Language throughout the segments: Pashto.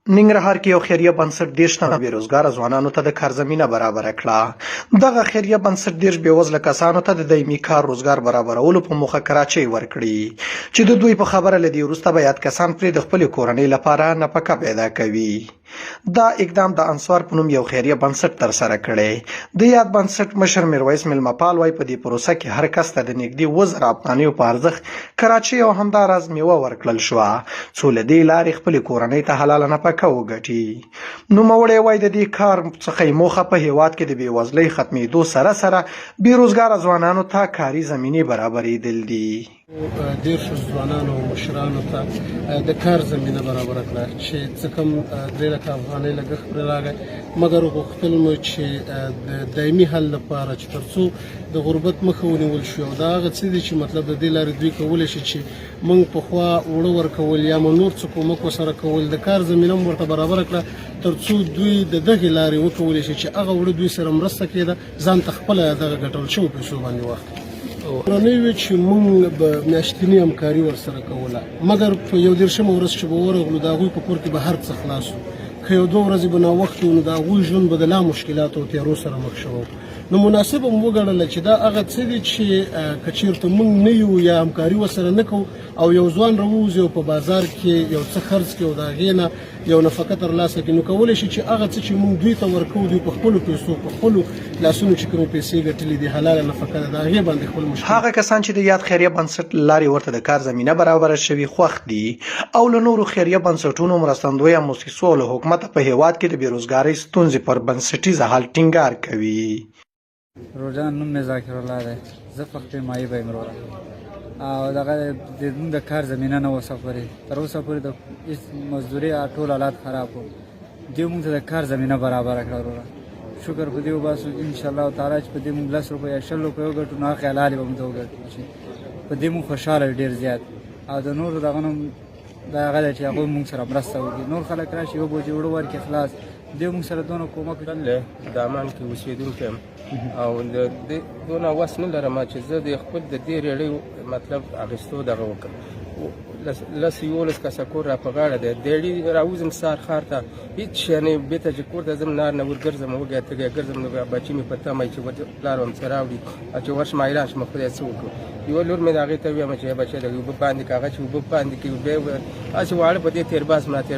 ننګرهار کې یو خیریه بنسټ 30 تنه بیروزګاره ځوانانو ته د کار زمینه برابره کړه. دغه خیریه بنسټ 30 بېوزله کسانو ته د دایمي کار روزګار برابرولو په موخه کراچۍ ورکړي چې د دوی په خبره له دې وروسته به یاد کسان پرې د خپلې کورنۍ لپاره نفقه پیدا کوي. دا اقدام د انصار په نوم یو خیریه بنسټ ترسره کړی. د یاد بنسټ مشر میرویس میلمهپال وایي په دې پروسه کې هر کس ته د نږدې 1000 افغانیو په ارزښت کراچۍ او همداراز میوه ورکړل شوه څو له دې لارې خپلې کورنۍ ته حلاله نفقه وګټي. نوموړی وایي د دې کار څخه موخه په هیواد کې د بېوزلۍ ختمېدو سره بېروزګاره ځوانانو ته کاري زمینې برابرېدل دي. دیرشو ځوانانو او مشرانو ته د کار زمینه برابره کړه چې څه کم 3 لکه افغانۍ لګښت پرې راغی، مګر غوښتل مو چې د دایمي حل لپاره چې تر څو د غربت مخه ونیول شي او دا هغه څه دي چې مطلب د دې لارې دوی کولی شي چې موږ پخوا اوړه ورکول یا نور څه کومک ورسره کول د کار زمینه مو ورته برابره کړه تر څو دوی د دغې لارې وکولی شي چې هغه اوړه دوی سره مرسته کېده ځان ته خپله دغه ګټل شوو پیسو باندې واخلي. کورنۍ وي چې موږ به میاشتني همکاري ورسره کوله، مګر په 21مه ورځ چې به ورغلو د هغوی په کور کې به هر څه خلاص وو. که 1-2 ورځې به ناوخته وو نو د هغوی ژوند به د لا مشکلاتو او تیارو سره مخ شوی. نو مناسبه مو وګڼله چې دا هغه څه دي چې که چېرته موږ نه یو یا همکاري ورسره نه کوو او یو ځوان راووځي او په بازار کې یو څه خرڅ کړي او د هغې نه یو نفقه ترلاسه کړي، نو کولی شي چې هغه څه چې موږ دوی ته ورکوو دوی په خپلو پیسو په خپلو لاسونو چې کومې پیسې ګټلې دي حلاله نفقه ده د هغې باندې خپل مشکل. هغه کسان چې د یاد خیریه بنسټ له لارې ورته د کار زمینه برابره شوي خوښ دي او له نورو خیریه بنسټونو مرستندویه موسسو او له حکومته په هیواد کې د بېروزګارۍ ستونزې پر بنسټیزه حل ټینګار کوي. روزان نوم مې ذاکر الله دی، زه پښتې مایي به یم وروره او دغه زموږ د کار زمینه نه وه پورې تر اوسه پورې د هېڅ مزدوري ټول حالات خراب وو. دوی موږ ته د کار زمینه برابره کړه وروره. شکر په دې وباسو انشاءالله تعالی چې په دې موږ 10 روپۍ یا 20 روپۍ وګټو نو هغه حلالې به موږ ته وګټو چې په دې موږ خوشحاله ډېر زیات او د نورو دغه نوم دا هغه دی چې هغوی موږ سره مرسته وکړي. نور خلک راشي یو بوجۍ اوړه ورکړي خلاص دوی موږ سره دونه کومک د عمان کې اوسېدونکی یم او د دونه وس نه لرم چې زه د خپل د دې ریړۍ مطلب اخیستو دغه وکړم. 10-11 کسه کور را په غاړه دی، د ریړۍ راوځم سهار ښار ته هېڅ شی نه بېرته چې کور ته ځم نهار نه ورګرځم وږی تږی ګرځم نو بچي مې په تمه چې پلار وم څه راوړي او چې ورشم حیران شم خدای څه وکړو. یوه لور مې د هغې ته ویم چې بچی د اوبه باندې که هغه چې اوبه باندې کړي بیا هسې واړه په دې تېر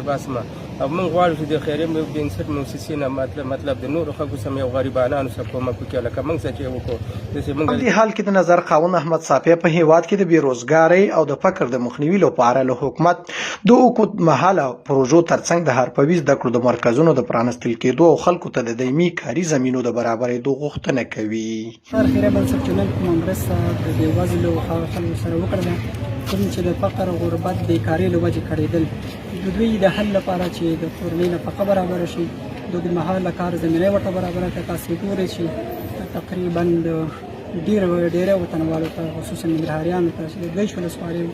باسمه او موږ غواړو چې د خیریه بنسټ موسسې نه مطلب د نورو خلکو سره یو غریبانانو سره کومک وکړي لکه موږ څه چې وکړو. په دې حال کې د نظر خاوند احمد صافی په هیواد کې د بېروزګارۍ او د فقر د مخنیوي لپاره له حکومت د اوږدمهاله پروژو ترڅنګ د حرفوي زده کړو د مرکزونو د پرانستل کېدو او خلکو ته د دایمي کاري زمینو د برابرېدو غوښتنه کوي. خیریه بنسټ چې نن کومه مرسته د بېوزلو خلکو سره وکړله کوم چې د فقر او غربت بېکارۍ له وجې کړېدل د دوی د حل لپاره چې د کورنۍ نفقه برابره شي د اوږدمهاله کار زمینه ورته برابره کړه. تاسې ګورئ چې تقریبا د ډېری وطنوالو ته خصوصا ننګرهاریانو ته چې د 2 ولسوالۍ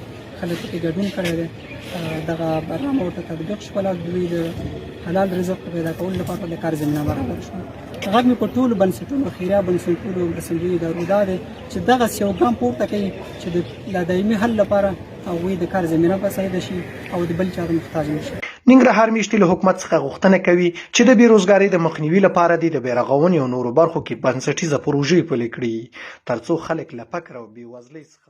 خلک پکې ګډون کړی دی دغه برنامه ورته تطبیق شوله. دوی د حلال رزق پیدا کولو لپاره د کار زمینه برابر شوه. غږ مې په ټولو بنسټونو خیریه بنسټونو مرستندویي ادارو دا دی چې دغسې یو ګام پورته کوي چې د دایمي حل لپاره هغوی د کار زمینه بسیده شي او د بل چا محتاج نه شي. ننګرهار میشتي له حکومت څخه غوښتنه کوي چې د بېروزګارۍ د مخنیوي لپاره د بیارغونې او نورو برخو کې بنسټیزه پروژې پلي کړي ترڅو خلک له فقر او بېوزلۍ څخه